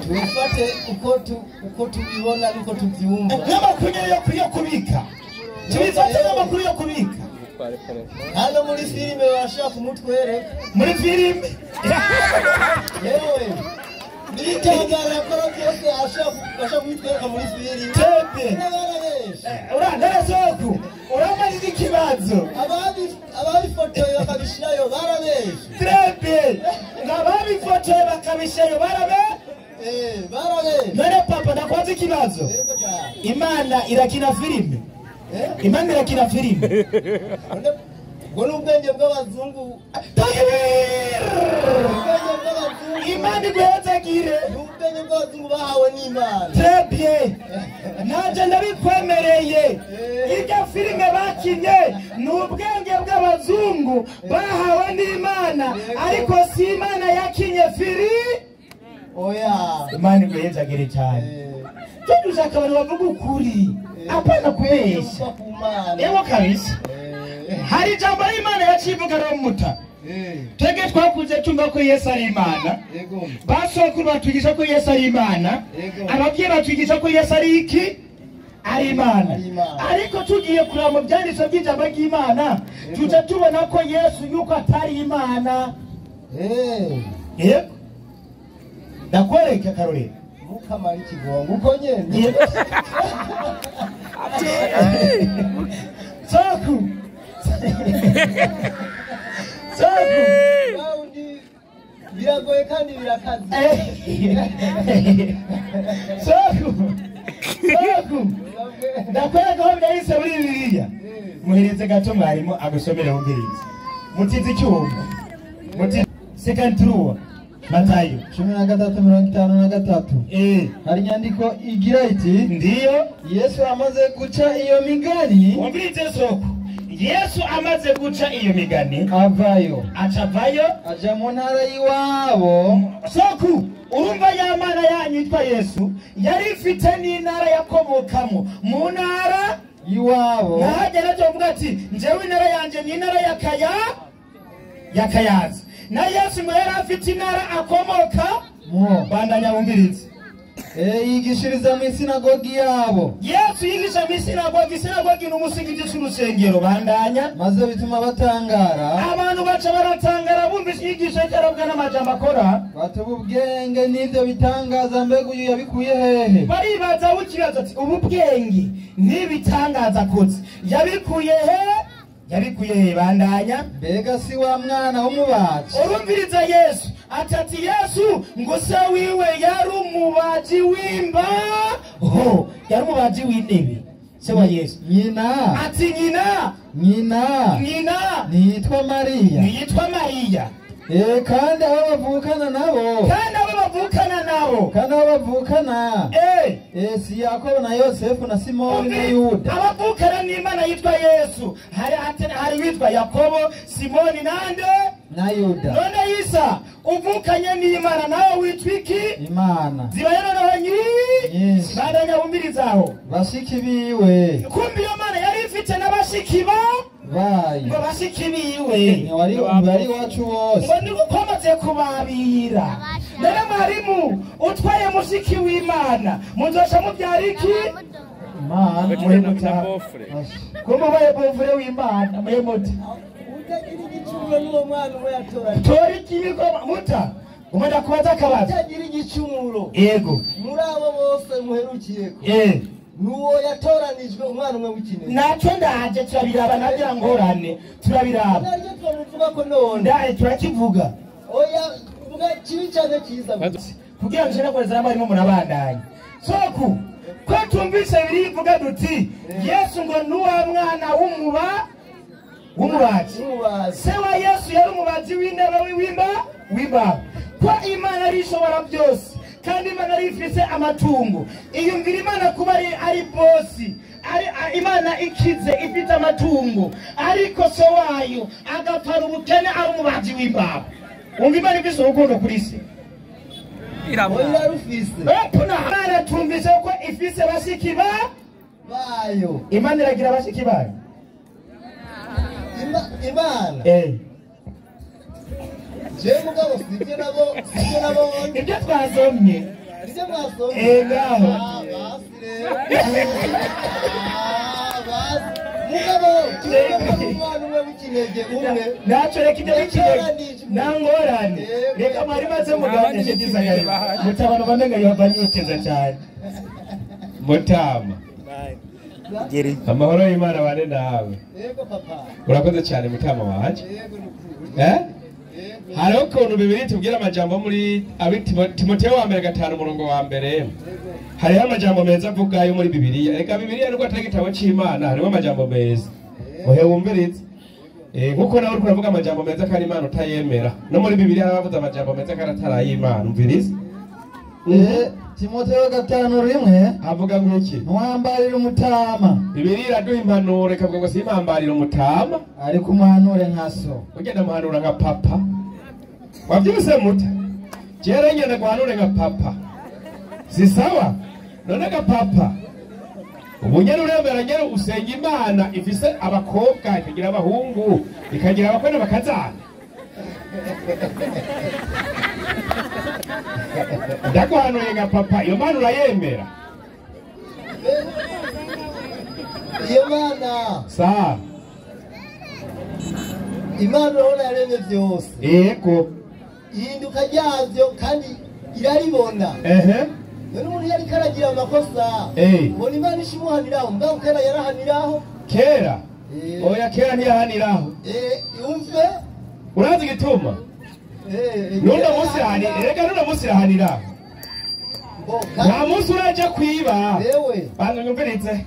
Tufate uko tubibona uko tubyumva. N'amakuru yo kubika. Tubifate n'amakuru yo kubika. Hano muri filime bashaka kumutwereka. Muri filime. Yewe. Nitangara ko byose ashaka kumutwereka muri filime. Tebe. Urangarasoku. Uramaze ikibazo. Ababifotoye bakabishirayo barabeshe. Tebe. N'ababifotoye bakabishirayo barabeshe. Barabeshe. None papa nakwaza ikibazo. Imana irakina filime. Imana irakina filime. Ngo n'ubwenge bw'abazungu. Imana igwezagire. N'ubwenge bw'abazungu bahawe n'Imana. Très bien. Naje ndabikwemereye. Irya filime bakinye n'ubwenge bw'abazungu bahawe n'Imana, ariko si Imana yakinye filime. Oya. Imana igwezagire cyane. Tudushaka abantu bavuga ukuri. Apana kubesha. Ewo kabisa. Hari ijambo Imana yacivuga no muta. Twege twakuze tumva ko Yesu ari Imana. Basokuru batwigisha ko Yesu ari Imana. Ababyeyi batwigisha ko Yesu ari iki? Ari Imana. Ariko tugiye kureba mu byanditswe by'ijambo ry'Imana, tuca tubona ko Yesu yuko atari Imana. Yego. Ndakwereka Karoli. Mukamara ikigongo uko nyene. Soku. Baundi biragoye kandi birakaze. Soku. Ndakwereka aho byahise muri Bibiliya. Muhereze gato mwarimu agusomere Umviriza. Mutizi cyumba. Mutizi second true. Matayo 13:53. Hari nyandiko igira iti ndiyo Yesu amaze guca iyo migani. Umvirize Soku. Yesu amaze guca iyo migani avayo aja mu ntara y'iwabo. Soku, urumva ya Mana yanyu yitwa Yesu yari ifite n'intara yakomokamo mu ntara y'iwabo. Nahagera cyo mvuga ati njyewe intara yanje ni intara yakayaza. Na Yesu ngo yari afite intara akomoka bandanya Umviriza. Yigishiriza mu sinagogi yabo. Yesu yigisha mu sinagogi n'umusingi cy'urusengero bandanya. Maze bituma batangara. Abantu baca baratangara bumvise yigisha cyarabwa n'amajambo akora. Batuba ubwenge n'ibyo bitangaza mbega uyu yabikuye hehe? Baribaza ukibaza ati ubu bwenge n'ibitangaza kotse yabikuye hehe? Yabikuye bandanya. Mbega si wa mwana w'umubaji. Urumviriza Yesu atati Yesu ngo se wiwe yari umubaji w'imba. Yari umubaji w'intebe. Se wa Yesu. Nyina. Ati nyina. Niyitwa Mariya. Kandi abo bavukana nabo. Si Yakobo na Yosefu na Simoni na Yuda. Abavukana n'Imana yitwa Yesu. Hari witwa Yakobo, Simoni na Yuda. None Isa uvukanye n'Imana nawe witwa iki? Imana. Zibayana n'abanyinshi. Bandanya Umvirizaho. Bashiki biwe. Kumbi iyo Mana yari ifite n'abashiki bayo. Ngo bashiki biwe. Wari wacu wose. Ngo niko kwamaze kubabira. None mwarimu utwaye mushiki w'Imana muzoca mubyara iki? Imana. Kumubaye bofure w'Imana muyemuta. Utagira igicumuro n'uwo mwana we yatoranye. Tori kibiko muta. Umenda kubaza akabazo. Utagira igicumuro. Yego. Muri abo bose muherukiyeko. Nuwo yatoranijwe umwana umwe w'ikinege. Naco ndaje turabiraba nagira ngorane. Turabiraba. Naryo twamuvuga ko none. Ndaje turakivuga. Oya vuga kibi cyane kiza. Kugira ngo nshaka kweza n'abarimo murabandanye. Soku ko tumvise birivuga duti Yesu ngo nuwa mwana w'umubaji. Se wa Yesu yari umubaji w'intebe w'imba. Ko Imana ari ishobora byose kandi Imana ari ifise amatungo. Iyumvira Imana kuba ari bosi. Imana ikize ifite amatungo ariko so wayo agapara ubukene ari umubaji w'imba. Umva Imana ifise urukundo kuri se. Oya Ufise. Imana tumvise ko ifise bashiki bayo. Imana iragira bashiki bayo. Imana. jewe mugabo sivyo nabo ibyo twasomye ivyo mwasomye ngaho mugabo umwana umwe w'ikinege umwe naco reka ibyo w'ikinege nangorane reka mwari maze muganije gisagara mutabana bamenga yohava nyuteza cyane mutama amahoro y'Imana bane nawe yego papa urakoze cyane mutama waje hariho ukuntu bibiri tubwira amajambo muri Timoteyo wa mbere 5 umurongo wa mbere hariho amajambo meza avuga yo muri Bibiliya reka Bibiliya nubwo atari igitabo cy'Imana hariho amajambo meza ohe wumvirize nkuko nawe uriko uravuga amajambo meza kandi Imana utayemera no muri Bibiliya haravuze amajambo meza kandi atari ay'Imana umvirize Timoteyo 5:1 avuga ngo iki mwambarira umutama Bibiliya iraduha impanuro ikavuga ngo simpambarira umutama ariko umuhanure nka so ugenda muhanura nka papa wabyuse muta jere ngenda guhanure nka papa si sawa none nka papa ubunyene urembera nyene usenga Imana ifise abakobwa ikagira abahungu ikagira abakwe bakazana ndaguhanuye nka papa iyo Mana urayemera iyo Mana sawa Imana urabona yaremye byose yego ihinduka ryavyo kandi iraribona none umuntu yari karagira amakosa ubona Imana ishimuhaniraho mbwa kera yarahaniraho kera oya kera ntiyahaniraho umve urazi gituma none munsi hani erega none munsi rahaniraho nta munsi uraje kwiba bantu nyumvirize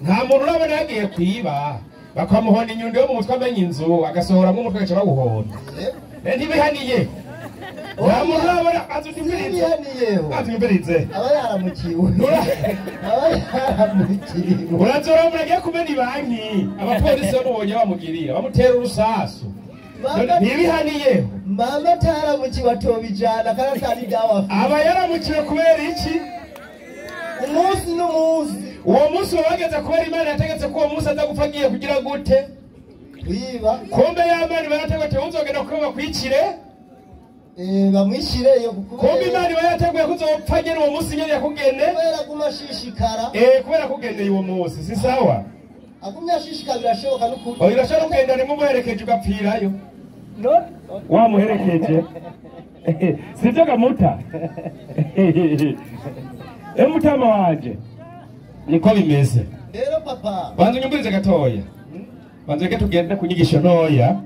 nta muntu urabona yagiye kwiba bakamuhonda inyundo yo mu mutwe amenya inzu agasohoramwo umutwe agaca bawuhonda ntibihaniye nta muntu urabona azunyumvirize aba yaramukiwe urazora umuntu agiye kumena ibanki abapolisi bamubonye bamugirira bamutera urusasu ntibihaniyeho mama ataramukiwe atobijana kandi atari dawa aba yaramukiwe kubera iki umunsi n'umunsi uwo munsi wabageze kubera Imana yategetse ko uwo munsi aza gupfa agiye kugira gute wiba kumbe y'Imana barategetse uzogenda kuba bakwicire bamwishireyo kumbe Imana yateguye kuzopfa nyene uwo munsi nyene yakugende kubera kumashishikara kubera kugendeye uwo munsi si sawa agumya shishikara birashoboka n'ukuri irashobora kugenda rimwe umuherekeje ugapfirayo wamuherekeje sivyo gamuta mutama wanje niko bimeze rero papa banza unyumvirize gatoya banza reke tugende ku nyigisho ntoya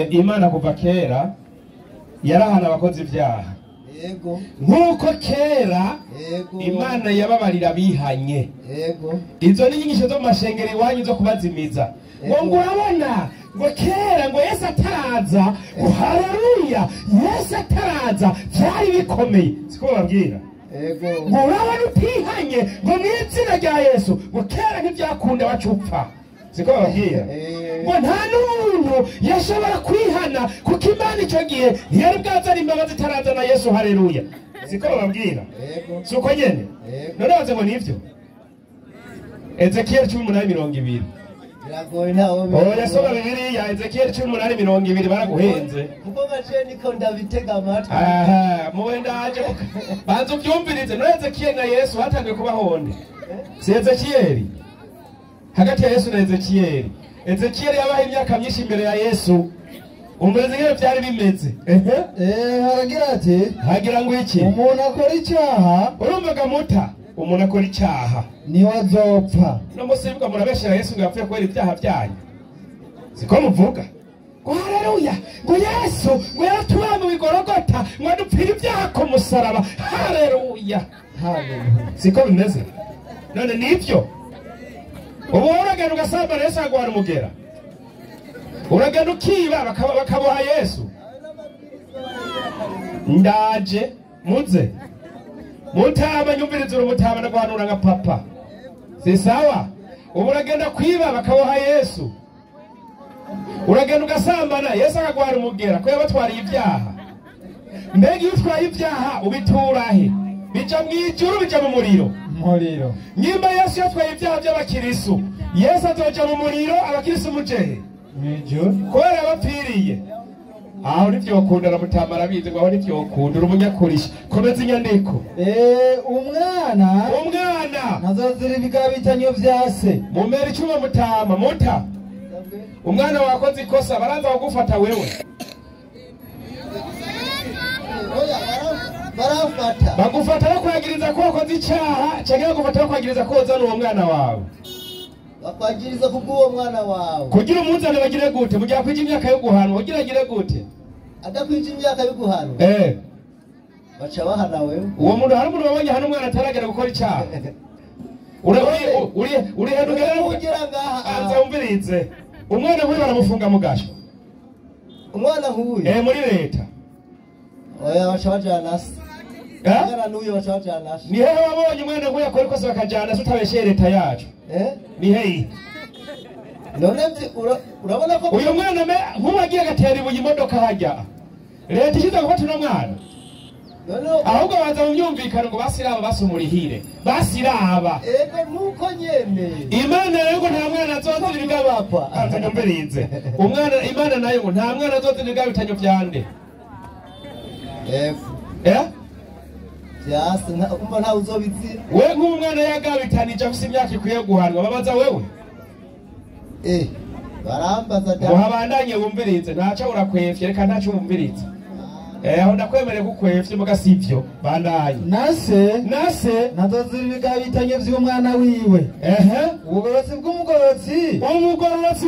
Imana kuva kera yarahana abakozi ibyaha yego nk'uko kera Imana yababarira bihanye yego izo ni inyigisho zo mu mashengero iwanyu zo kubazimiza ngo urabona ngo kera ngo Yesu ataraza ngo haleluya Yesu ataraza byari bikomeye siko babwira ngo urabona utihanye ngo mu izina rya Yesu ngo kera ntibyakunda bacupfa siko babwira ngo nta n'umuntu yashobora kwihana kuko Imana icyo gihe ntiyari bwazana imbabazi itaraza na Yesu haleluya siko babwira si uko nyene none baze ngo nivyo Ezekiel 18:20 biragoye ntawo yasoma Bibiliya Ezekiel 18:20 baraguhenze kuko gace niko ndabitega amatwi muwe ndaje banza ubyumvirize no Ezekiel na Yesu hatangiye kubahonde si Ezekiel hagati ya Yesu na Ezekiel Ezekiel yabaye imyaka myinshi imbere ya Yesu umurezi ngere byari bimeze haragira ati hagira ngo iki umuntu akora icyaha urumvaga muta umuntu akora icyaha niwe azopfa no musibwa murabeshera Yesu ngo yapfuye kubera ibyaha byanyu siko muvuga ngo haleluya ngo Yesu ngo yaratubamuye Igorogota ngo adupfira ibyaha ku musaraba haleluya siko bimeze none nivyo ubu uragenda ugasambana Yesu agwara umugera uragenda ukiba bakaboha Yesu ndaje muze mutama nyumviriza urumutama ndagwanura nka papa si sawa ubu uragenda kwiba bakaboha Yesu uragenda ugasambana Yesu akagwara umugera ko yabatwariye ibyaha mbega iyo utwaye ibyaha ubiturahe bija mwijuru bija mu muriro nyimba Yesu yatwaye ibyaha by'abakirisu Yesu azoja mu muriro abakirisu mujehe mwijuru kubera abapfiriye aho ntivyokunda na mutama arabizi ngo aho ntivyokunda uri umunyakurisha komeza inyandiko umwana ntazozira ibigabitanyo vya se mumera icuma mutama muta umwana wakoze ikosa baraza kugufata wewe bagufata no kwagiriza ko wakoze icyaha cyangwa bagufata no kwagiriza ko wozana uwo mwana wawe bakwagiriza kubw'uwo mwana wawe kugira umunzane bagire gute mu gihe akwije imyaka yo guhanwa ugira agire gute adakwije imyaka yo guhanwa baca bahana wewe uwo muntu hari umuntu wabonye hano umwana ataragera gukora icyaha uri hedugera anza umvirize umwana nk'uyu baramufunga mu gasho umwana nk'uyu muri leta oya baca bajana se umwana n'uyu baca bajana se ni hehe wabonye umwana nk'uyu akora ikosa bakajana se utabesheye leta yacu ni hehe none urabona ko uyu mwana nk'ubu agiye agatera ibuye imodoka hajya leta ishize gufata uno mwana ahubwo baza mu myumvikano ngo basiraba basumurihire basiraba nuko nyene Imana rero ngo nta mwana azozira ibigabapfa anzanyumvirize umwana Imana nayo ngo nta mwana azozira ibigabitanyo vyande vyase umva nta uzobizira we nk'umwana yagabitanije afise imyaka ikwiye guhanwa babaza wewe barambaza ngo habandanye wumvirize ntaco urakwevye reka ntaco wumvirize aho ndakwemereye kukwevye muga sivyo bandanye nase ntazozira ibigabitanyo vy'umwana wiwe ubugororotsi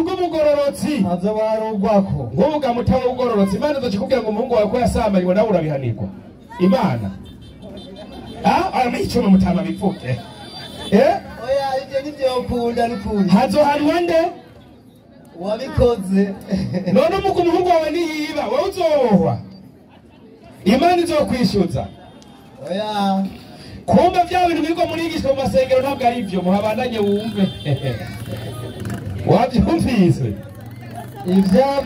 bw'umugororotsi ntazobarugwako nk'ubuga mutama w'ubugororotsi Imana izokikubwira ngo umuhungu wawe ko yasambanywe nawe urabihanirwa Imana arama icuma mutama bipfuke oya ivyo ntivyokunda n'ukuri hazohanwa nde wabikoze none umuhungu wawe niyiba wowe uzobohwa Imana izokwishyuza oya kumbe vya bintu biriko murigishwa mu masengero ntabwo ari ivyo muhabandanye wumve wavyumvise ibyaha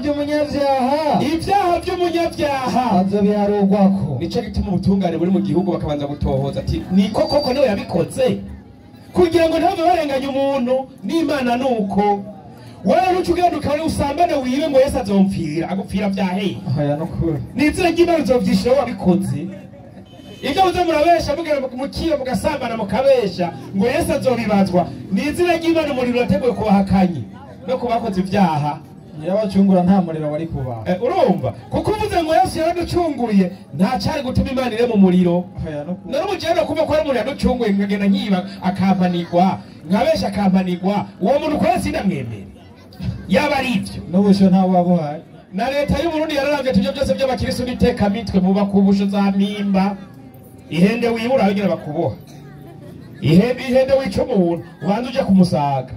by'umunyabyaha azobiharugwako nico gituma ubutungane buri mu gihugu bakabanza gutohoza ati niko koko niwe yabikoze kugira ngo ntave barenganya umuntu n'Imana nuko wewe nuco ugenda ukaba usambane wiwe ngo Yesu azompfira agupfira vyaheye n'izina ry'Imana uzovyishira wabikoze ibyo muze murabesha mugera mukiyo mugasambana mukabesha ngo Yesu azobibazwa n'izina ry'Imana umuriro wateguye kubahakanye no kubakoze ivyaha yabacungura nta muriro wari kuba urumva kuko uvuze ngo Yesu yaraducunguye nta cyari gutuma Imana ire mu muriro nari umujyana kuva ko ari umuntu yaducunguye nkagenda nkiba akampanirwa nkabesha akampanirwa uwo muntu ukora sindamwemera yaba ari ivyo n'ubusho ntawe wabuhaye na leta y'u Burundi yararavye tujye byose by'abakristo n'iteka mitwe muba kubusho za mimba ihende wibura abagira bakuboha ihende wica umuntu ubanza uje kumusaga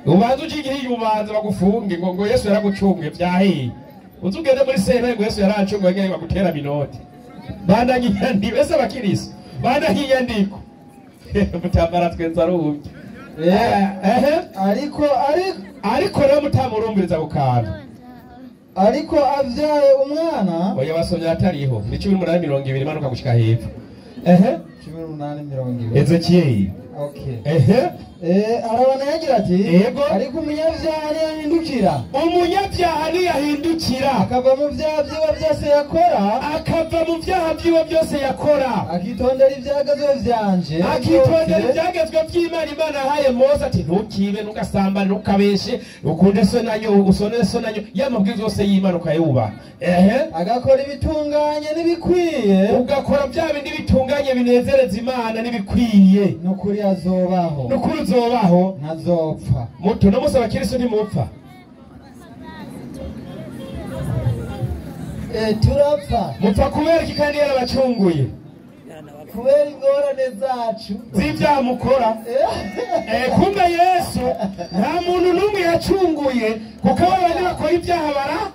ubanza uje igihe yubanza bagufunge ngo Yesu yaragucunguye vyahiye uzugende muri sena ngo Yesu yaracunguye ngene bagutera binoti bandanye nyandi bese abakristo bandanye nyandiko mutambara twenza ruhubye ariko rero mutamurumviriza gukanda ariko avyaye umwana oya basomye atariho ni 1820 manuka gushika hepfo 1820 Ezekiel arabana yagira ati yego ariko umunyabyaha ntiyahindukira akava mu byaha byiwe byose yakora akitondera ibyagezwe by'Imana Imana yahaye Mose ati ntukibe ntugasambane ntukabeshe ukunde so nanyo usonere so nanyo yamabwiza yose y'Imana ukayubaha agakora ibitunganye n'ibikwiye ugakora bya bindi bitunganye binezereza Imana n'ibikwiye nukuri azobaho uzobaho ntazopfa muto no musaba Kristo ntimupfa turapfa mupfa kubera iki kandi yarabacunguye kubera ingorane zacu z'ibyaha mukora kumbe Yesu nta muntu n'umwe yacunguye kuko abandi bakora ibyaha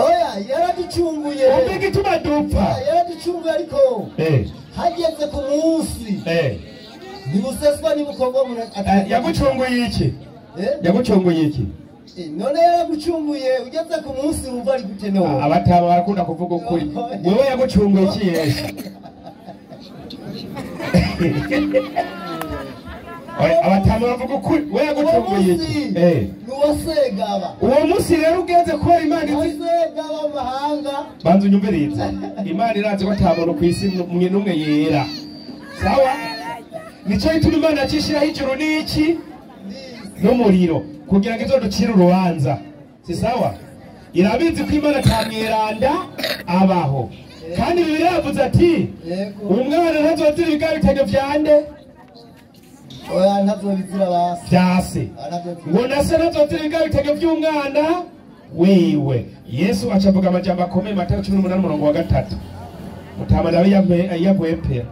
oya yaraducunguye umbe gituma dupfa yaraducunguye ariko hageze ku munsi nibuseswa nibukorwa yagucunguye iki yagucunguye iki none yaragucunguye ugeze ku munsi wumva ari gute no abataba barakunda kuvuga ukuri wewe yagucunguye iki Yesu abatanu bavuga ukuri we yagucunguye iki nuwasegaba uwo munsi rero ugenze kubera Imana izi wasegaba amahanga banza unyumvirize Imana irazi ko atabona ku isi mwe numwe yera sawa nico gituma Imana yacishiraho ijuru n'iki n'umuriro kugira ngo izoducire urubanza si sawa irabizi ko Imana tamwiranda abaho kandi Bibiliya yavuze ati umwana ntazozira ibigabi bitege vyande oya ntazobizira basi vyase ngo nase ntazozira ibigabi bitege vy'umwana wewe Yesu acavuga amajambo akomeye Matayo 18:3 mutama nawe yagwepera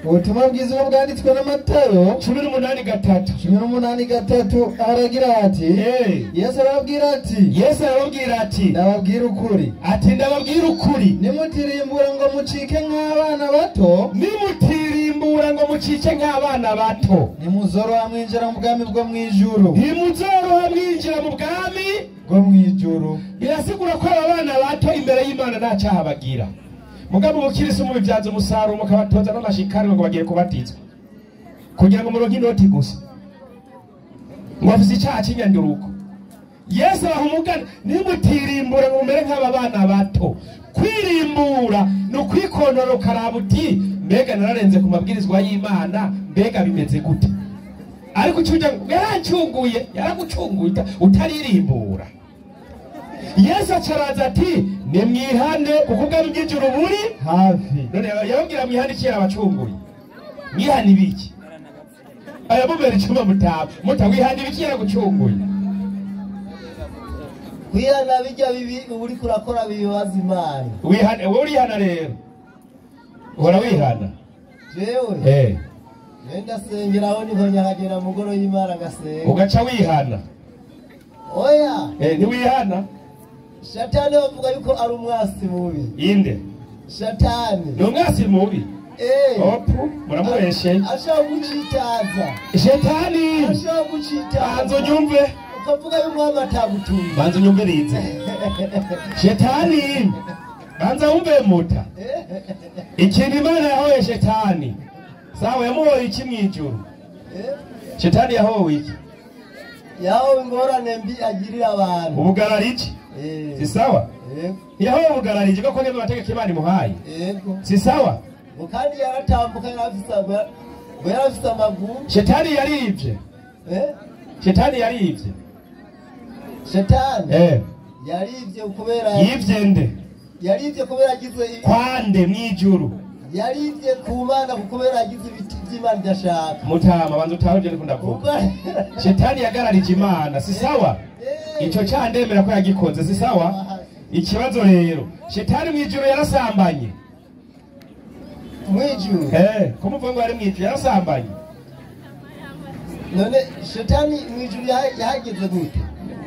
ubutumwa bwiza bwanditswe na Matayo 18:3 aragira ati Yesu arababwira ati ndababwira ukuri nimutirimbura ngo mucike nk'abana bato nimuzoroha mwinjira mu bwami bwo mwijuru birasigura ko abana bato imbere y'Imana nta cyaha bagira mugabo ubukirisi mu bivyanze umusaruro mukabatoza n'amashikari ngo bagiye kubatizwa kugira ngo muronke inoti gusa ngo afise icyaha cy'inyanduruko Yesu ahumugana nimutirimbura ngo mumere nk'aba bana bato kwirimbura no kwikonora karabuti mbega nararenze ku mabwirizwa y'Imana mbega bimeze gute ariko cyujya yarancunguye yaragucunguye utaririmbura Yesu acaraza ati nimwihane kuko ubwami bw'ijuru buri hafi none yababwira mwihane kera abacunguye mwihane ibiki aya mubera icuma mutawihane ibiki yaragucunguye kwihana bijya bibi uri kurakora bibaza Imana wihane wowe urihana rero uhora wihana jewe nenda sengeraho niho nyahagera mugoro y'Imana gasenga ugaca wihana oya ni wihana Shatani bavuga yuko ari umwasi mubi inde Shatani ni umwasi mubi opu muramubeshe ashaka gucitaza Shetani ashaka gucitaza banzo nyumve ukavuga y'umwami atagutumba banzo nyumvirize Shetani banza wumve muta ikintu Imana yahoye Shetani sawa yamuhoye iki mwijuru Shetani yahowe iki yahowe ingorane mbi agirira abantu ubugarariki si sawa yahowe ubugarariki kuko niba amategeko Imana imuhaye si sawa kandi yaratambuka yarafise amaguru Shetani yarivye Shetani yarivye yarivye kubera yivye nde yarivye kubera agize kwande mwijuru yarivye ku Mana kubera agize ibiti by'Imana byashaka mutama banza utahoje ariko ndavuga Shetani yagararije Imana si sawa ico cyandemera ko yagikoze si sawa ikibazo rero Shetani mwijuru yarasambanye mwijuru ko muvuga ngo ari mwijuru yarasambanye none Shetani mwijuru yahageze gute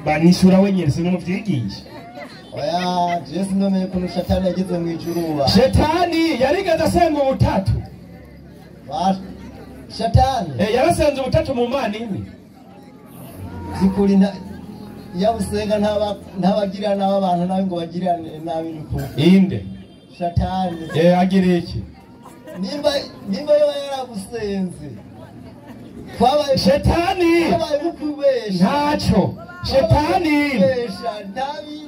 banishura wenyine sinzi muvyigisha oya Yesu ndomeye ko Shetani yageze mwijuru wa Shetani yarigeze asenga ubutatu Shetani yarasenze ubutatu mu Mana imwe zikuri yabusenga ntabagira n'abantu nawe ngo bagirane nabi nuko inde Shetani agira iki nimba yo yaragusenze kwabaye Shetani ntacyo Shetani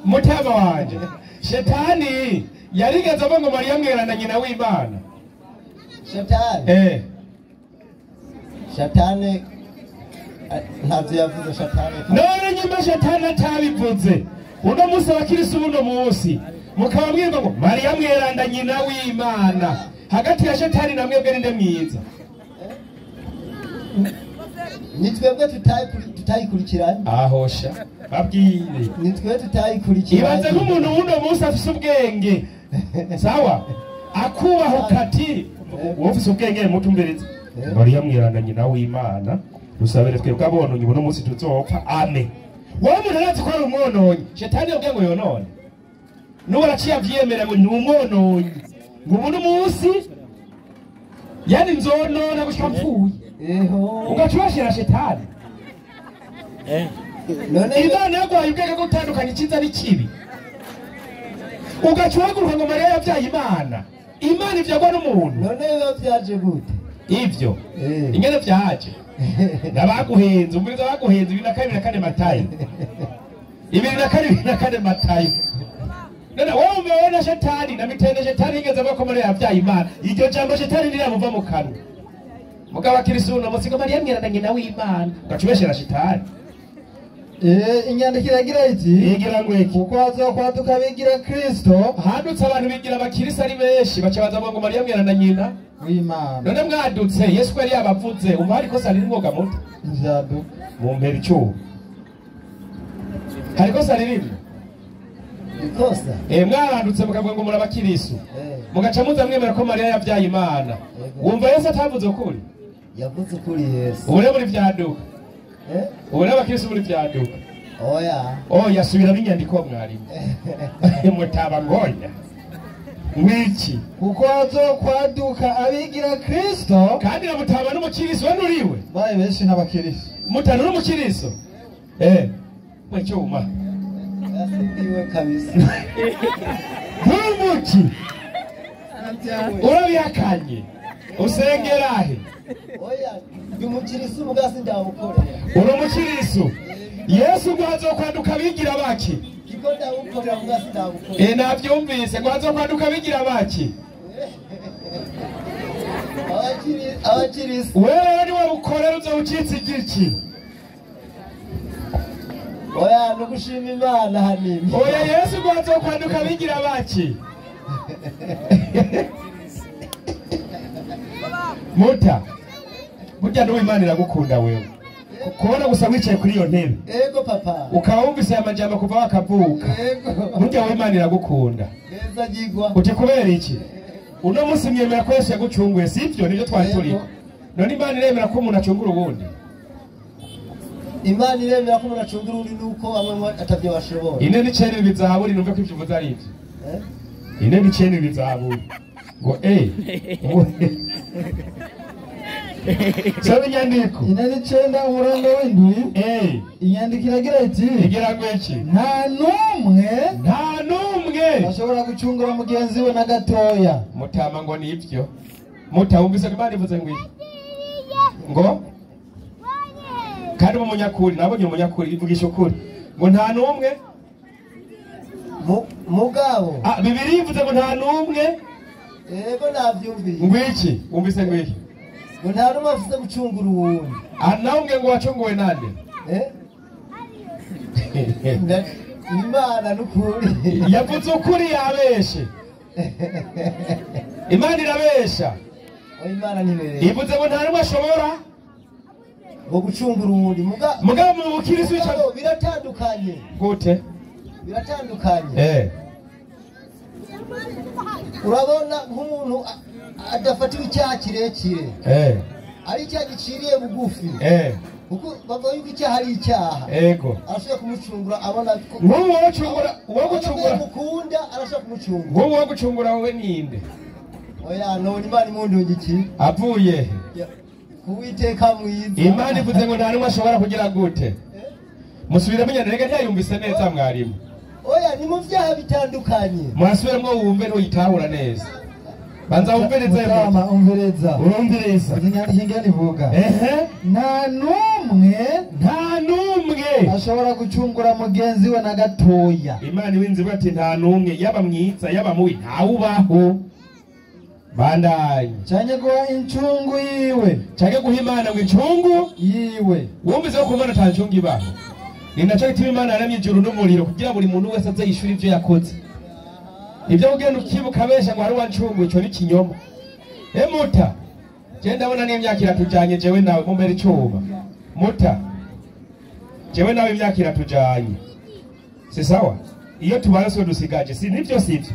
mutama wanje Shetani yarigeze ava ngo Mariya mwerana nyina w'Imana Shetani ntavyo yavuze Shetani none nyuma Shetani atabivuze uno munsi abakirisi uno munsi mukababwirwa ngo Mariya mweranda nyina w'Imana hagati ya Shetani na mwebwe ninde mwiza nitwebwe tutayikurikiranye ahosha babwire nitwe tutayikurikiranye ibaze nk'umuntu uno munsi afise ubwenge sawa akubaho kati ufise ubwenge mutumbereze Mariya mweranda nyina w'Imana rusabere twebwe abononye uno munsi tuzopfa ame wowe umuntu arazi ko ari umwononyi Shetani yabwiye ngo yonone n'uwo araciye avyemera ngo ni umwononyi ngo umuntu munsi yani nzonona gushika mpfuye ugacubashira Shetani Imana yaguhaye ubwenge bwo gutandukanya icyiza n'ikibi ugacuhaguruka ngo Mariya yabyaye Imana ivyagwa n'umuntu none biba vyaje gute ivyo ingene vyaje nabaguhenze umviriza baguhenze 22 Matayo 22 Matayo none wowe umubona shetani na mitende shetani igeze bakomere yavyaye Imana iryo jambo shetani riramuva mu kanwa mugabo akirisu no musigo Mariya mwerana na w'Imana gacubeshera shetani inyandiko iragira iti igira ngo iki kuko hazokwaduka bigira Kristo hadutse abantu bigira abakirisa ari benshi baca baza ngo Mariya mwerana nyina w'Imana none mwadutse Yesu ko yari yabavuze umva ariko sari ngoga muto nzaduka mu mpera icyo hariko sari rimwe ikosa mwarandutse mukavuga ngo murabakirisu mugaca muza mwemera ko Mariya yavyaye Imana wumva Yesu atavuze ukuri yavuze ukuri Yesu ubure muri vyaduka ubure abakirisu muri vyaduka oya subira binyandiko mwarimu mutaba ngoya mwiki kuko hazokwaduka abigira Kristo kandi na mutaba n'umukirisu we nuriwe baye benshi n'abakirisu mutana n'umukirisu mwe cyuma yasibiwe kabisa Muki urabihakanye usengerahe oya umukirisu mugasi ndabukorera uri umukirisu Yesu ngo hazokwaduka bigira baki kiko ndabukorera mugasi ndabukorera navyumvise ngo hazokwaduka bigira baki abakirisu wewe ni we ukorera uzowucitse igiki oya nugushima Imana hanini oya Yesu ngo hazokwaduka bigira baki muta burya n'uwo Imana iragukunda wewe kubona gusa wicaye kuri iyo ntebe ego papa ukaba wumvise aya majambo kuva wakavuka burya wowe Imana iragukunda neza jigwa uti kubera iki uno munsi mwemera ko Yesu yagucunguye sivyo nivyo twari turiko none Imana iremera ko umuntu acungura ubundi Imana iremera ko umuntu acungura ubundi nuko bamwe atavyo bashobora ine n'icene bizahaburi numve ko ivyo uvuze ari ivyo ine n'icene bizahaburi ngo Sabe inyandiko ine n'icenda umurongo w'indwi inyandiko iragira iti igira ngo iki nta numwe ashobora gucungura mugenzi we na gatoya mutama ngo nivyo mutawumvise ko Imana ivuze ngo iki ngo kandi mu munyakuri nabonye umunyakuri ivugisha ukuri ngo nta numwe mugabo Bibiri ivuze ngo nta numwe ego navyumvise ngo iki wumvise ngo iki ngo nta numwe afise gucungura uwundi nawe ngo wacunguwe nande Imana n'ukuri yavuze ukuri yabeshe Imana irabesha Imana nibere ivuze ngo nta numwe ashobora ngo gucungura uwundi mugabo mu bukirisi biratandukanye gute biratandukanye urabona nk'umuntu adafatiwe icyaha kirekire ari icyaha giciriye bugufi kuko bavuga yuko icyaha ari icyaha arashobora kumucungura abona ko uwo gucungura mukunda arashobora kumucungura wowe gucungura wowe ninde oya none Imana imundungi iki avuye Uwiteka mwiza Imana ivuze ngo nta numwe ashobora kugira gute musubira munyana rega ntiyumvise neza mwarimu oya ni mu vyaha bitandukanye mwasubiramo wumve ntuyitahura neza banza wumvirize mama umviriza urumviriza inyandiko ingene ivuga nta numwe ashobora gucungura mugenzi we na gatoya Imana iwinziwe ati nta numwe yaba mwiza yaba mubi ntawubaho bandanye canke guha incungu yiwe canke guha Imana ngo incungu yiwe wumvise ko Imana nta ncungu ibaho ni naco gituma Imana yaramye ijuru n'umuriro kugira buri muntu wese aze yishura ivyo yakoze ibyo ugenda ukibuka besha ngo hari wancungu ico ni kinyoma muta je ndabona n'imyaka iratujanye jewe nawe mumbere icuba muta jewe nawe imyaka iratujanye si sawa iyo tubara so dusigaje si nivyo sivyo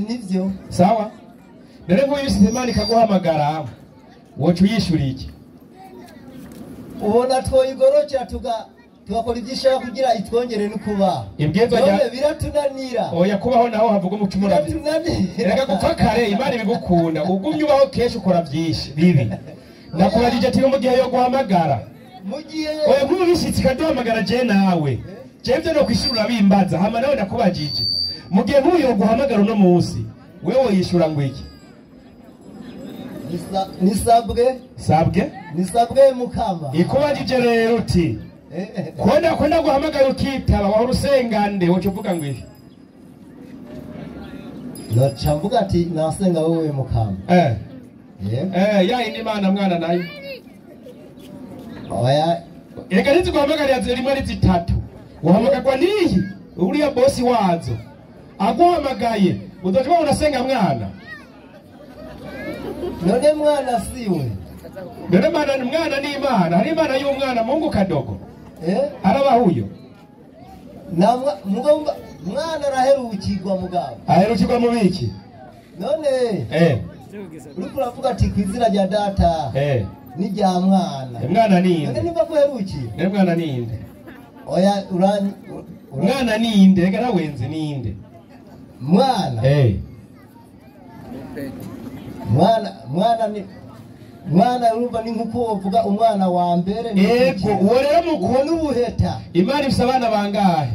nivyo sawa nere ngo yise Imana ikaguhamagara wocu yishura iki ubona twoyigorokera tugakora ibyishaka kugira itwongere n'ukuba ibwirizwa rya biratunanira oya kubaho naho havuga umucumu na reka gupfa kare Imana ibigukunda ugumye ubaho kenshi ukora byinshi bibi nakubajije ati mu gihe yo guhamagara mu gihe oya nk'ubu bishitse kaduhamagara je nawe jevye no kwishura bimbaza hama nawe nakubajije mu gihe nk'uyu yo guhamagara uno munsi wewe yishura ngo iki nisabwe mukama ikubajije rero uti kwenda guhamagara ukitaba wahora usengande woca uvuga ngo ibi noca mvuga ati nasenga wowe mukama yayindi Imana mwana nayo oya ega ntiziguhamagarira rimwe ari zitatu uhamagarwa n'iyi uriya bosi wazo aguhamagaye uzoca ubona unasenga mwana none mwana siwe none mwana ni Imana hari Imana y'umwana Mungu kadogo araba huyo mwana araherukirwa mugabo aherukirwa mu biki none uriko uravuga ati kwizina rya data n'irya mwana mwana ninde none niba kuherukira mwana ninde oya mwana ninde ega nawenze ninde mwana mwana urumva ni nkuko uvuga umwana wa mbere yego uwo rero uwo n'ubuheta Imana ifise abana bangahe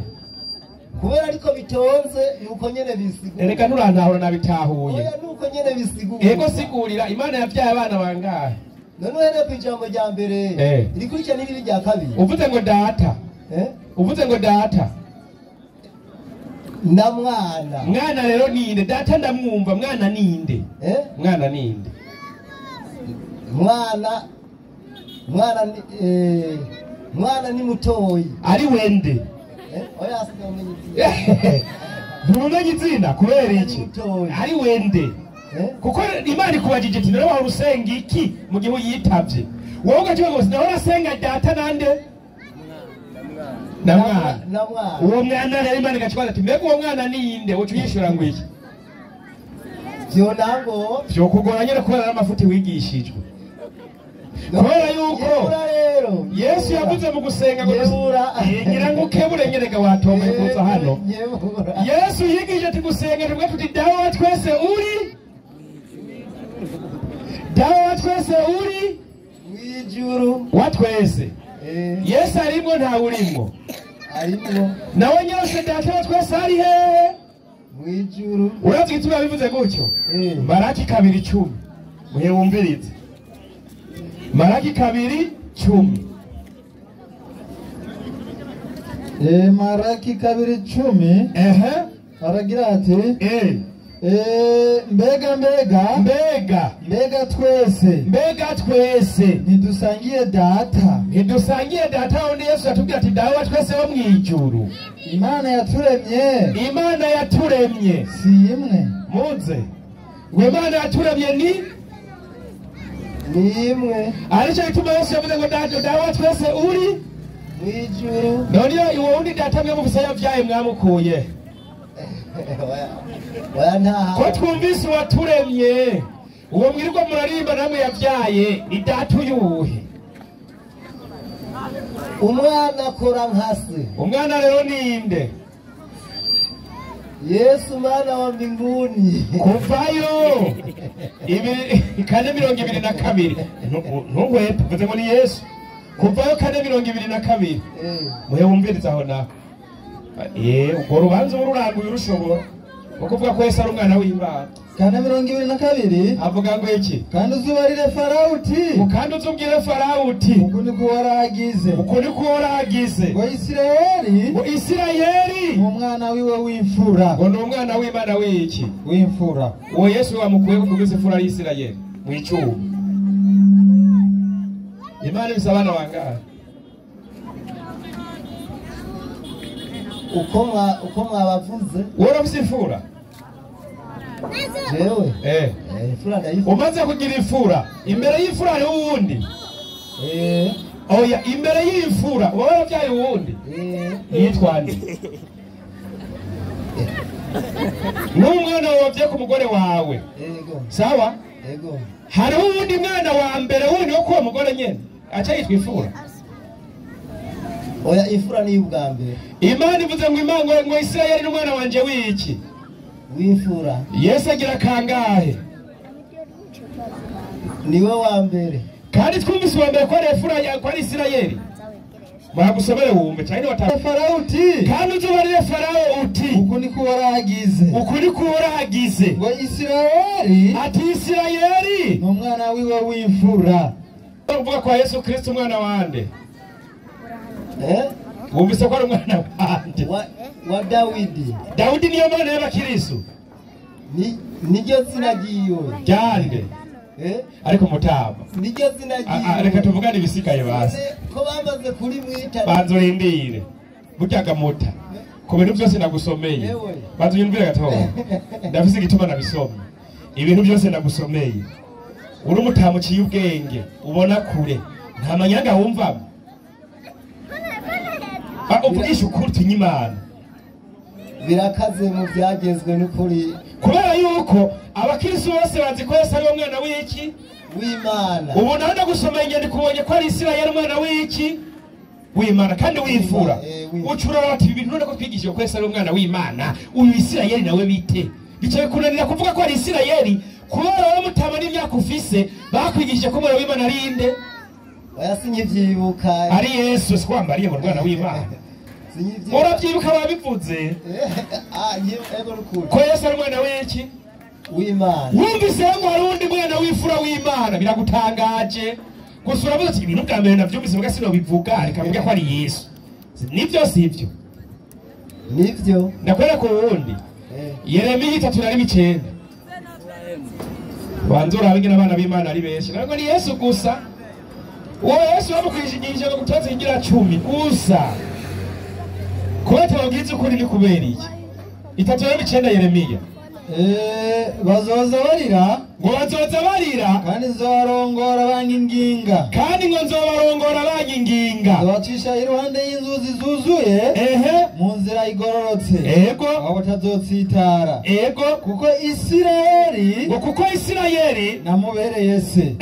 kubera ariko bitonze nuko nyene bisigura reka nturantahura nabitahuye oya nuko nyene bisigura yego sigurira Imana yavyaye abana bangahe none uhereye kw'ijambo rya mbere rikurikira n'iribi rya kabiri uvuze ngo data uvuze ngo data na mwana rero ninde data ndamwumva mwana ninde mwana ninde mwana ni mutoyi ari wende oya ntumenye izina kubera iki ari wende kuko Imana ikubajije ati none wahora usenga iki mu gihe uyitavye wowe ugaciwe ngo sinahora asenga data nande na mwana uwo mwana rero Imana igacibaza ati mbega uwo mwana ninde woca uyishura ngo iki vyo kugora nyene kubera n'amafuti wigishijwe kubera yuko Yesu yavuze mu gusenga ngo ngira ngo ukebure nyereka watomba kuza hano Yesu yigije ati gusenga tumwe tuti dawe wa twese uri mwijuru wa twese Yesu arimwo nta urimo nawe nyose data wa twese ari hehe mwijuru urazi gituma bivuze gutyo Maraki 2:10 muhe wumvirize Maraki 2:10 Maraki 2:10 aragira ati mbega twese ntidusangiye data undi Yesu yatubwira ati dawe twese bo mwijuru Imana yaturemye si imwe muze ngo Imana yaturemye ni imwe arico gituma Yesu yavuze ngo dawe twese uri mwijuru none iwo undi data mwe mufise yavyaye mwamukuye ko twumvise uwaturemye uwo mwirirwa murarimba namwe yavyaye ni data uyuhe umwana akora nkase umwana rero ninde Yesu mwana wa mbinguni kuvayo 4:22 ntungwe tuvuze ngo ni Yesu kuvayo 4:22 muhe wumviriza aho naho ubwo rubanza ururanguye urushobora ukuvuga ko Yesu ari umwana w'Imana 4:22 avuga ngo iki kandi uzubarire Farawo uti kandi uzubwire Farawo uti uko niko waragize ngo Isirayeli umwana wiwe w'imfura ngo ni umwana w'Imana w'iki w'imfura uwo Yesu wamukuye kuguza imfura y'Isirayeli mwicuba Imana bisabana wangahe uko mwabavuze wora msifura jewe ifura ndayifura umaze kugira ifura imbere y'ifura hari uwundi oya imbere y'ifura wora byaye uwundi yitwa nde n'umwana wavye ku mugore wawe sawa hari uwundi mwana wa mbere wundi wo kuwa mugore nyene aca yitwa ifura oya ifura ni ubwa mbere Imana ivuze ngo ngo Isirayeli n'umwana wanje w'iki w'imfura Yesu agira kangahe niwe wa mbere kandi twumvise wa mbere ko ari ifura ko ari Isirayeli bagusomere wumve cyane wata Farawo uti kandi uzubarire Farawo uti uko niko waragize ngo Isirayeli ati Isirayeli iki? Umwana wiwe w'imfura. Uvuga kwa Yesu Kristo umwana wande. Wumvise ko ari umwana wande? Wa Dawidi. Dawidi niyo mwana y'abakristo. Niryo zina giyo. Ryande. Ariko mutama. Niryo zina giyo. Reka tuvugane ibisigaye basi. Ko bamaze kuri mwita. Banzo rindire. Buryaga muta. Ku bintu byose nagusomeye. Banzo yumvire gatoya. Ndafise igituma nabisoma. Ibintu byose nagusomeye. Uri umutamu ciye ubwenge, ubona kure. Nta manyanga wumva. Uvugisha ukuri tunyimana. Birakaze mu byagezwe n'ukuri. Kubera yuko abakristo bose bazi ko Yesu ari umwana w'iki? W'Imana. Ubu naho gusoma ingendo kubonye ko ari Isirayeli umwana w'iki? W'Imana kandi w'imfura. Ucura bati ibintu nako twigishije ko Yesu ari umwana w'Imana. Uyu Isirayeli nawe bite? Bicaye kunanira kuvuga ko ari Isirayeli. Kubera wowe mutama n'imyaka ufise bakwigishije ko umwana w'Imana ari inde? Wayasinye vyibuka. Ari Yesu sikwambariye mu Rwanda w'Imana. Urabyibuka babivuze. Ko Yesu ari umwana w'iki? W'Imana. Wumvise ngo hari undi mwana w'imfura w'Imana biragutangaje. Gusa uravuze ati ibintu bwa mbere navyumvise muga sino bivuga ariko avuga ko ari Yesu. Nivyo sivyo? Nivyo. Ndakwera ko wundi. Yeremiya 3:9. Wanzura abigina abana b'Imana ari benshi. Ntabwo ni Yesu gusa. Uwo Yesu wamukwijigije ngo guteza ingira 10 gusa. Kubera babwize ukuri ni kubera iki? 3:9 Yeremiya. Bazoza barira. Ngo bazoza barira. Kandi nzorongora banginginga. Kandi ngo nzobarongora banginginga. Zobacisha iruhande y'inzuzi zuzuye. Mu nzira igororotse. Ego. Aho batazotsitara. Ego. Kuko Isirayeli. Ngo kuko Isirayeli namubereye se.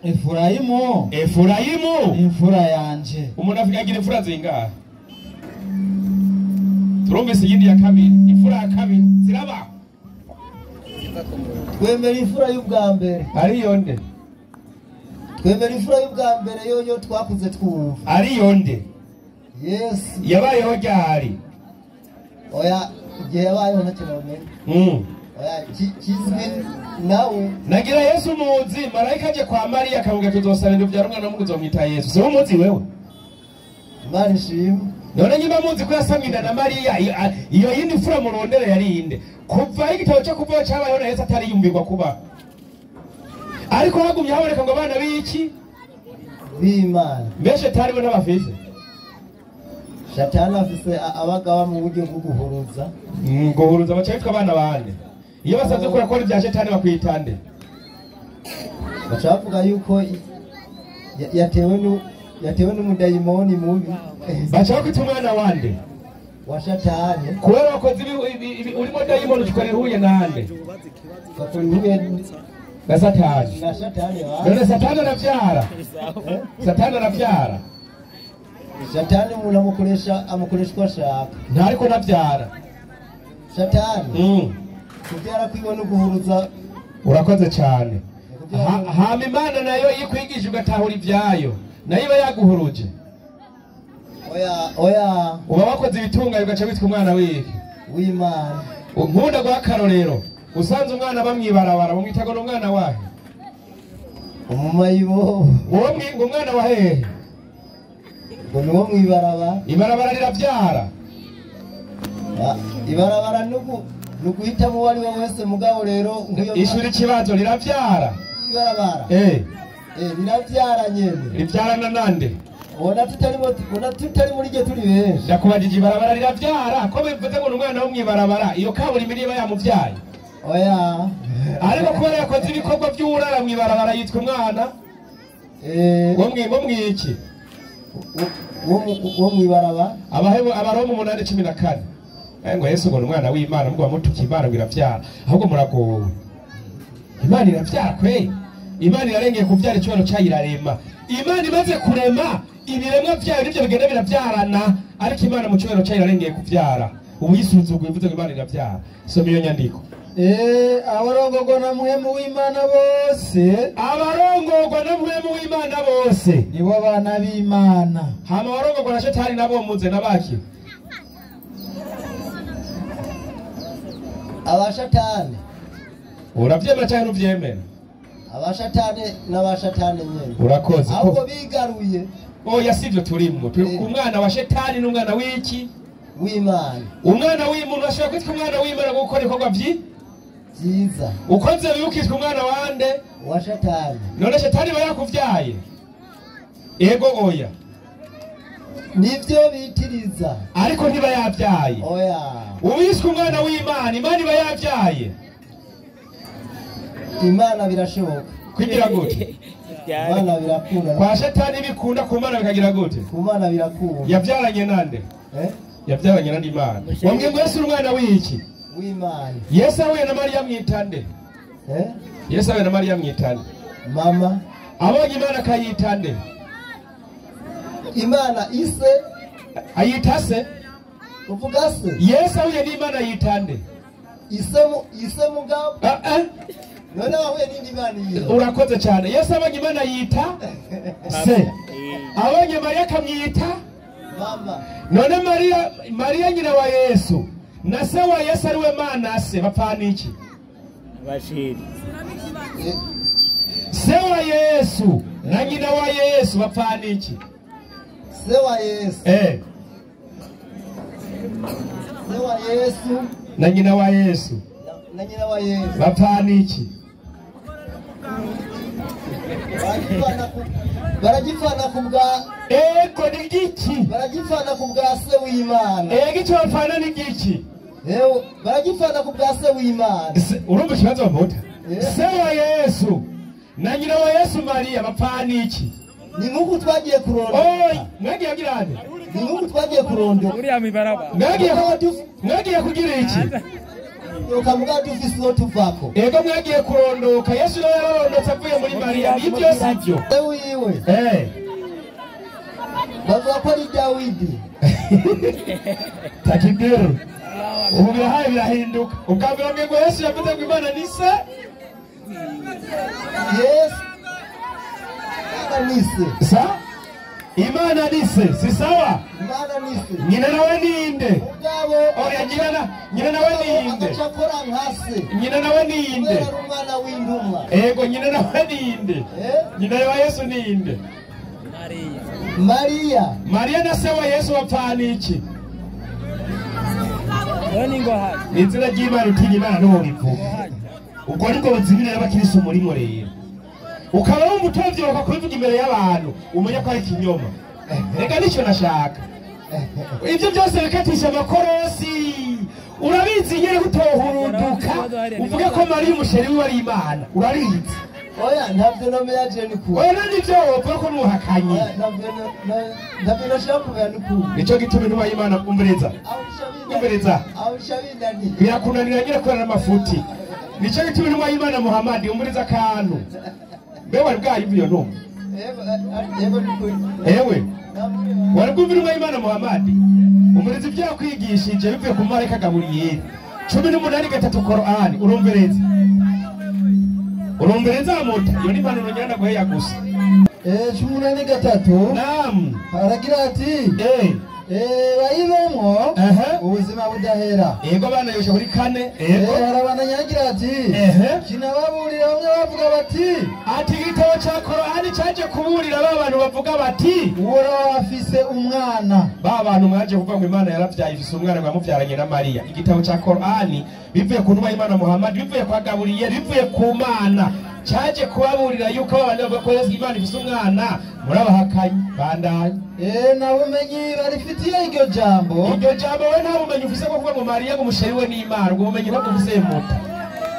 Efurayimu. Efurayimu. Imfura yanje. Umuntu avugagira imfura zingahe? Turumvise iyindi ya kabiri. Imfura ya kabiri ziraba. Twemera imfura y'ubwa mbere. Ari yonde. Twemera imfura y'ubwa mbere yoyo twakuze twumva. Ari yonde. Yes. Yabayeho ryari? Oya, igihe yabayeho ntacyo bamenye. Oya, kizwi nawe. Nagira Yesu muzi, marayika aje kwa Mariya akavuga tuzosaba ibintu bya rumwana n'umuzi wamwita Yesu. Se umuzi wewe? Imana ishimwe. None nyuma muzi ko yasamwinda na Mariya iyo yindi mfura mu rondere yari inde? Kuva igitabo cyo kuvaho cyabayeho na Yesu atari yumvirwa kuba. Ariko hagumye haboneka ngo abana b'iki? B'Imana. Mbese tari bo n'abafise. Shatani afise abagaba mu buryo bwo guhuruza. Guhuruza bacayitwa abana bande. Iyo basanze kora kora ibya Shatani bakwitande. Bacavuga yuko yatewe n'umudayimoni mubi. Bacaho kwita umwana wande. Wa Shatani. Kubera wakoze urimo dayimoni tukarihuye nande. Bakurihuye na Satani. Na Shatani wa. None Satani anavyara. Satani anavyara. Shatani umuntu amukoresha uko ashaka. Ntariko navyara. Shatani. Kubyara kwiwe no guhuruza. Urakoze cyane. Hama Imana nayo yikwigije ugatahura ibyayo. Nayo iba yaguhuruje. Oya. Uba wakoze ibitunga ugaca witwa umwana w'Imana. Nkunda guha akarorero. Usanze umwana bamwibarabara bamwitaga n'umwana wahe? Umumayibo. Uwo umwana wa hehe? Ngo niwo mwibarabara. Ibarabara riravyara. Ibarabara nuguhitamo uwo ari we wese mugabo rero nk'iyo ishuri ikibazo riravyara. Ibarabara. Riravyara nyene. Rivyarana nande? Ona tutari muri gihe turi benshi. Ndakubajije ibarabara riravyara ko bivuze ngo umwana wo mwibarabara iyo kaburimbi niba yamuvyaye. Oya. Ariko kubera yakoze ibikorwa by'urara mwibarabara yitwa umwana. Wo mwiki? Wo mwibarabara. Abaromu 8:14. Ngo Yesu ngo umwana w'Imana mugwa mutuki Imana biravyara. Ahubwo muragowe. Imana iravyara kwe. Imana irarengeye kuvyara icyoro cyayirarema. Imana imaze kurema ibiremwa byayo nivyo bigenda biravyarana, ariko Imana mu cyoro cyayirarengeye kuvyara. Ubu yisuzuguye ivuze ngo Imana iravyara. Soma iyo nyandiko. Abarongorwa na muhemu w'Imana bose. Abarongorwa na muhemu w'Imana bose. Nibo bana b'Imana. Hama abarongorwa na Shetani nabo muze nabaki. Abashatani. Uravyemera cyangwa ntuvyemera? abashatane n'abashatane nyene urakoze ahubwo bigaruye oya sivyo turimo turi ku mwana wa shetani n'umwana w'iki w'Imana umwana w'umuntu ashobora kwitwa umwana w'Imana gukora ibikorwa byiza ukoze bibukitwa umwana wande wa shetani none shetani bayakuvyaye ego oya nivyo bitiriza ariko ntiba yavyaye oya ubiswe umwana w'Imana Imana iba yavyaye Imana birashoboka kugira gute Imana birakunda kwa shetani bikunda ku Mana bikagira gute ku Mana birakunda yavyaranye nande yavyaranye nande Imana wambwiye ngo Yesu umwana w'iki w'Imana Yesu ahuye na Mariya mwitande Yesu ahuye na Mariya mwitande mama abonye Imana kayitande Imana ise ayita se uvuga se Yesu ahuye n'Imana yitande ise mugabo none wahuye n'indi Imana yiwe urakoze cyane Yesu abonye Imana yita se abonye Mariya kamwita mama none Mariya nyina wa Yesu na se wa Yesu ariwe Mana se bapfana iki bashiki se wa Yesu na nyina wa Yesu bapfana iki se wa Yesu se wa Yesu na nyina wa Yesu bapfana iki baragifana ku bwa ego ni giki baragifana ku bwa se w'Imana ego icyo bapfana ni giki baragifana ku bwa se w'Imana urumva ikibazo bamuta se wa Yesu na nyina wa Yesu Mariya bapfana iki ni nk'uko twagiye kurondora mwagiye girane ni nk'uko twagiye kurondora uriya mibaraba mwagiye kugira iki ukamuga dufise no tuvako ego mwagiye kurondoka Yesu nawe yararondotse avuye muri Mariya nibyo sibyo wiwe bavuga ko ari Dawidi takibiro ubu birahaye birahinduka ukabwira ngo Yesu yavuze ngo Imana ni se Yesu nise sa Imana ni se si sawa Imana nise nyina nawe ninde mugabo oya nyina nawe ninde agacakora nkase nyina nawe ninde umwana w'intumwa ego nyina nawe ninde nyina wa Yesu ninde Mariya na se wa Yesu bapfana iki inzira ry'Imana utinya Imana ntubivuga ubwo nibwo buzimira y'abakristo muri rero ukaba wumva utavyibuka kubivuga imbere y'abantu umenya ko ari kinyoma reka nicyo nashaka ibyo byose bikatisha amakorosi urabizi nyine utohuruduka uvuge ko Mariya umusheri wiwe ari Imana urabizi oya ntabyo nomera je nikuru oya nivyo wovuga ko nuhakanye ntabyo nashaka kumenya nikuru nico gituma intumwa y'Imana umviriza birakunanira nyine kubera n'amafuti nico gituma intumwa y'Imana Muhammad umviriza akantu mbe wari bwayumva iyo ntumwa ewe wari bwumva intumwa y'Imana Muhammad umviriza ibyo yakwigishije bivuye ku marayika Gaburiyeli 18:3 Qur'ani urumbereza muta iyo ni impanuro njyana guheya gusa 18:3 naam aragira ati bayibemwo ubuzima budahera yego bana yosha muri kane harabana nyagira ati kinababurira bamwe bavuga bati igitabo cya Korani cyaje kuburira ba bantu bavuga bati uwo afise umwana ba bantu mwaje kuvuga ngo Imana yaravyaye ifise umwana ngo yamuvyaranye na Mariya igitabo cya Korani bivuye ku ntumwa y'Imana Muhammad bivuye kwa Gaburiyeli bivuye ku Mana cyaje kubaburira yuko abantu bavuga ko Imana ifise umwana murabahakanye bandanye nabumenyi barifitiye iryo jambo we nta bumenyi ufise ko kuvuga ngo Mariya ngo umusheri we ni Imana ubwo bumenyi ntabwo ufise muta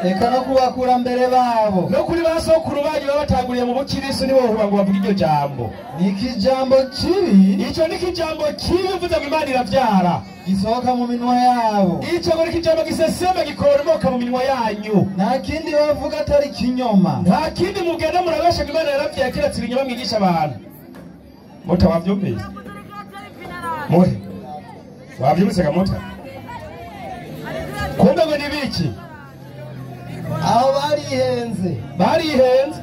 reka no kubakura mbere babo no kuri basokuru banyu babatanguriye mu bukirisu nibo ngo bavuga iryo jambo niki jambo kibi icyo niki jambo kibi uvuze ngo Imana iravyara gisohoka mu minwa yabo icyo ngo niki jambo gisesema gikoromoka mu minwa yanyu nta kindi bavuga atari kinyoma nta kindi mugenda murabasha ngo Imana yaravyaye kiretse ibinyoma mwigisha abantu mota wavyumvise mota wavyumvise ga mota kumbe ngo nibiki aho barihenze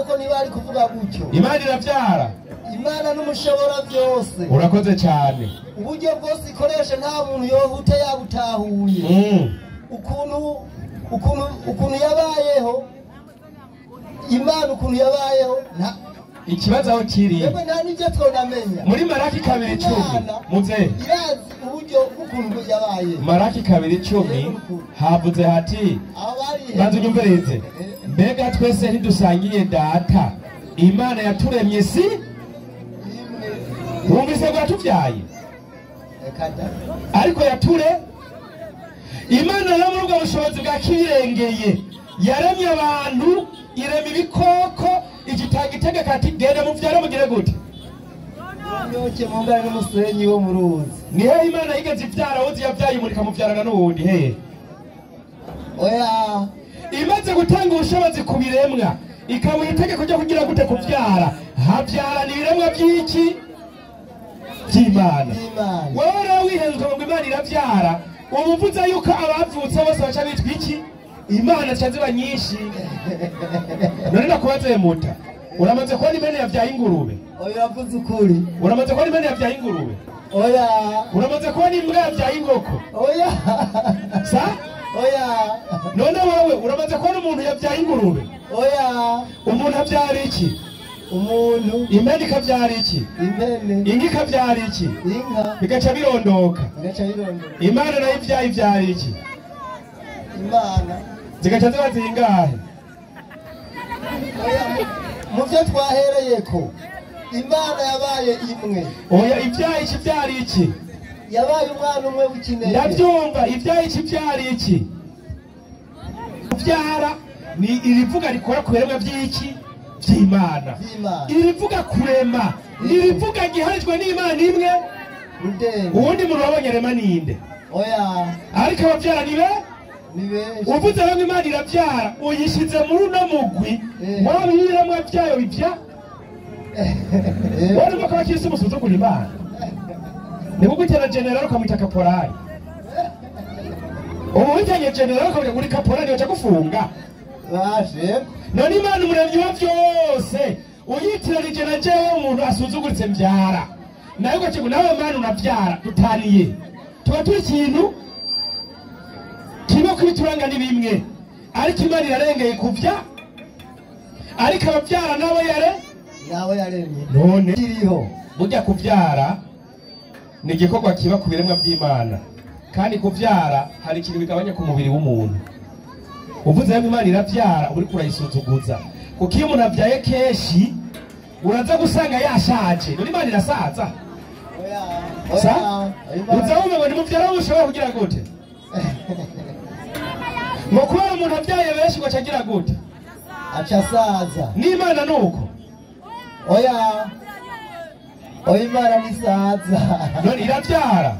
ko ntibari kuvuga gutyo Imana iravyara Imana n'umushobora byose urakoze cyane uburyo bwose ikoresha nta muntu yohuta yabutahuye ukuntu yabayeho Imana ukuntu yabayeho nta ikibazo aho kiri yego nta n'ibyo twonamenya muri Maraki 2:10 muze irazi uburyo bw'ukuntu yabaye Maraki 2:10 havuze hati banze unyumvirize mbega twese ntidusangiye data Imana yaturemye si wumvise ko yatuvyaye ariko yature Imana yo mu rwo bushobozi bwa kirengeye yaremye abantu irema ibikoko igitanga ati genda muvyara mugire gute yoke mungana n'umusenyi wo mu ruzi nihe Imana yigeze ivyara uzi yavyaye murika muvyarana n'uwundi he oya imaze gutanga ubushobozi ku biremwa ikamuha itegeko ryo kugira gute kuvyara havyarana ibiremwa by'iki by'Imana wowe rero wihenzwe ngo Imana iravyara ubuvuze yuko abavutse bose baca bitwa iki Imana ziba nyinshi none nakubaze muta uramaze kubona Imana yavyaye ingurube oya yavuze ukuri uramaze kubona Imana yavyaye ingurube oya uramaze kubona imbwa yavyaye ingoko oya sa oya none wowe uramaze kubona umuntu yavyaye ingurube oya umuntu avyara iki umuntu impene ikavyara iki impene inka ikavyara iki inka bigaca birondoka Imana nayo ivyaye ivyara iki Imana zigaca ziba zingahe mu byo twahereyeko Imana yabaye imwe oya ivyaye iki vyara iki yabaye umwana umwe w'ikinege ndavyumva ivyaye iki vyara iki vyara ni irivuga rikora ku biremwa vy'iki vy'Imana irivuga kurema irivuga giharijwe n'Imana imwe uwundi muntu wabonye rema ninde oya ariko abavyara nibe uvuze rero Imana iravyara uyishize muri uno mugwi wabiremwa vyayo bivya wari uko bakirisi umusuzugura Imana nibugutera general ukamwita kaporali ubu witanye general ukamwita kuri kaporali waca gufunga bashe none Imana umuremyi wa vyose uyitiranije na jewe umuntu asuzuguritse mvyara nayo gace nawe Imana unavyara dutaniye tuba turi ikintu kimwe kubituranga ni bimwe ariko Imana irarengeye kuvya ariko abavyara nabo yaremye none kiriho burya kuvyara ni igikorwa kiba ku biremwa by'Imana kandi kuvyara hari ikintu bigabanya ku mubiri w'umuntu uvuze ngo Imana iravyara uri kurayisuzuguza kuko iyo umuntu avyaye keshi uraza gusanga yashaje none Imana irasaza uza wumva ngo nimuvyara mushobora kugira gute ngo kuba umuntu avyaye benshi ngo acagira gute aca saza n'Imana nuko oya Imana ni saza none iravyara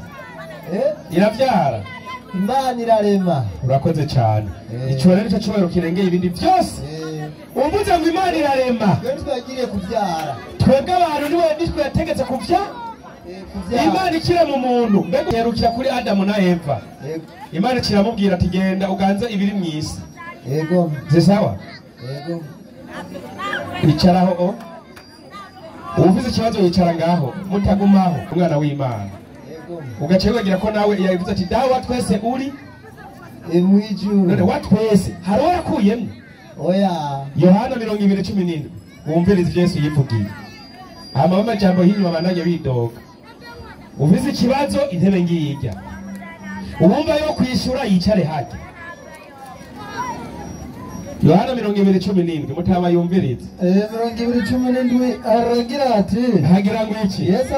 iravyara Imana irarema urakoze cyane ico rero cyo cyubahiro kirengeye ibindi byose umvuze ngo Imana irarema twagiriye kuvyara twebwe abantu niwe nitwe yategetse kuvya Imana ikire mu muntu mbega yerukira kuri Adamu na Eva Imana kiramubwira ati genda uganze ibiri mwisi yego zisawa yego icaraho uvuze ikibazo yicara ngaho mutagumaho umwana w'Imana ugace wigira ko nawe yavuze ati dawa twese uri mwijuru none watwese hari warakuyemo oya Yohana 20:17 wumvirize Yesu yivugiye amama jambo hinyuma bananye bidoga uvuze ikibazo intebe ngiyijya ubumva yo kwishura yicare hajya Yohana 20:17 mutama yumvirize 20:17 aragira ati hagira ngo iki Yesu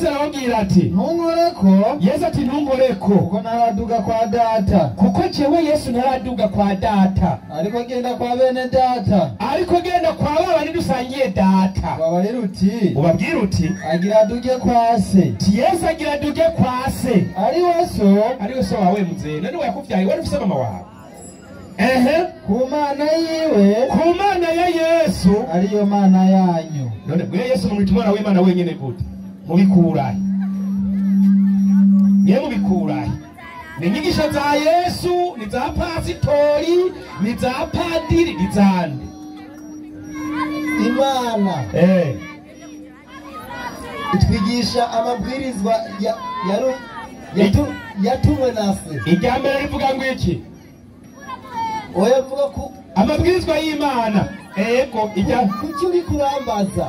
arabwira ati ntungoreko Yesu ati ntungoreko kuko naraduga kwa data kuko jewe Yesu naraduga kwa data ariko genda kwa bene data ariko genda kwa baba nidusangiye data babarira uti ubabwira uti agira duge kwa se Yesu agira duge kwa se ari so wawe muzee nani yakuvyaye wari ufise mama wawe ku mana ya Yesu ariyo mana yanyu none bwe Yesu mwitumana w'Imana wenyene gute mubikurahe niye mubikurahe ni inyigisho za Yesu ni za pasitori ni za padiri ni zande Imana itwigisha amabwirizwa yatumwe na se iryambere rivuga ngo iki oya vuga ko amabwirizwa y'Imana ego ijya kuki uri kurambaza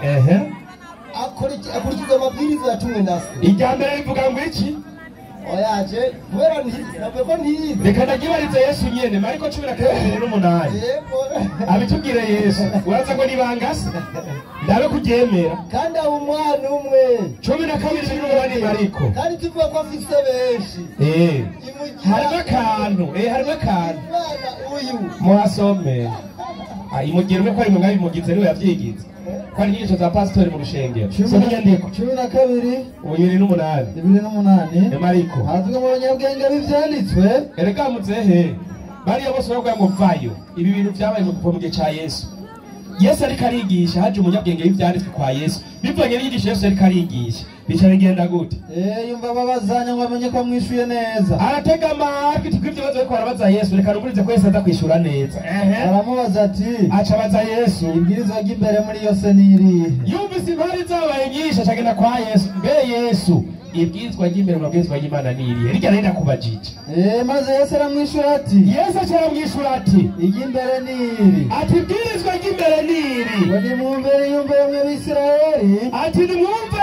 akurikiza amabwiriza yatumwe na se ijya mbere rivuga ngo iki oyaje kubera ntabwo ko ntiyize reka ndagibarize Yesu nyene Mariko 12:8 abitubwire Yesu uraza ngo nibangase ndabe kubyemera kandi abo umwana umwe 12:8 Mariko kandi tuvuga ko afise benshi harimo akantu umwana uyu muhasome imugirwe ko ari mwangabi mugize niwe yavyigize ko ari nyinshi za pastor mu rushengero so nyandiko 12 2:8 Mariko hazwe mu banyabwenge b'ivyanditswe erega muzehe bari bose bavuga ngo vayo ibi bintu byabaye mu gihe ca Yesu ariko arigisha haje umunyabwenge w'ivyanditswe kwa Yesu bivanye n'yigisho Yesu ariko arigisha bica bigenda gute yumva babazanya ngo amenye ko mwishuye neza aratega amatwi tukivyo bazo ko arabaza Yesu reka numurize ko Yesu aza kwishura neza aramubaza ati aca baza Yesu ibwirizwa ry'imbere muri yose niri yumvise impari zabaye nyinshi acagenda kwa Yesu Yesu ibwirizwa ry'imbere mu bwirizwa y'Imana niri rya renda kubajije maze Yesu aramwishura ati iry'imbere niri ati ibwirizwa ry'imbere niri ngo nimwumve yumve mwe b'Isirayeli ati nimwumve